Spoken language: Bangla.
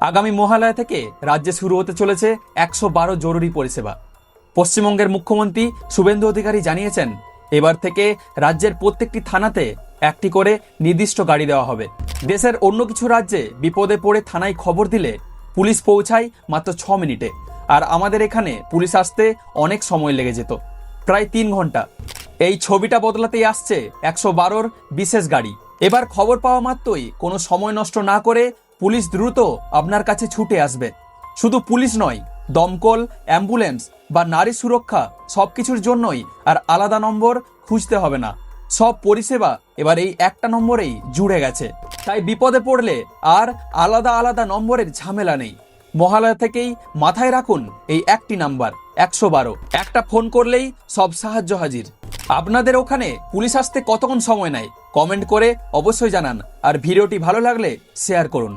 আগামী মহালয়া থেকে রাজ্যে শুরু হতে চলেছে 112 জরুরি পরিষেবা। পশ্চিমবঙ্গের মুখ্যমন্ত্রী শুভেন্দু অধিকারী জানিয়েছেন, এবার থেকে রাজ্যের প্রত্যেকটি থানাতে একটি করে নির্দিষ্ট গাড়ি দেওয়া হবে। দেশের অন্য কিছু রাজ্যে বিপদে পড়ে থানায় খবর দিলে পুলিশ পৌঁছায় মাত্র 6 মিনিটে, আর আমাদের এখানে পুলিশ আসতে অনেক সময় লেগে যেত, প্রায় 3 ঘন্টা। এই ছবিটা বদলাতেই আসছে 112-র বিশেষ গাড়ি। এবার খবর পাওয়া মাত্রই কোনো সময় নষ্ট না করে পুলিশ দ্রুত আপনার কাছে ছুটে আসবে। শুধু পুলিশ নয়, দমকল, অ্যাম্বুলেন্স বা নারী সুরক্ষা সবকিছুর জন্যই আর আলাদা নম্বর খুঁজতে হবে না। সব পরিষেবা এবার এই একটা নম্বরেই জুড়ে গেছে। তাই বিপদে পড়লে আর আলাদা আলাদা নম্বরের ঝামেলা নেই। মহালয়া থেকেই মাথায় রাখুন এই একটি নাম্বার 112। একটা ফোন করলেই সব সাহায্য হাজির। আপনাদের ওখানে পুলিশ আসতে কতক্ষণ সময় নেয় কমেন্ট করে অবশ্যই জানান, আর ভিডিওটি ভালো লাগলে শেয়ার করুন।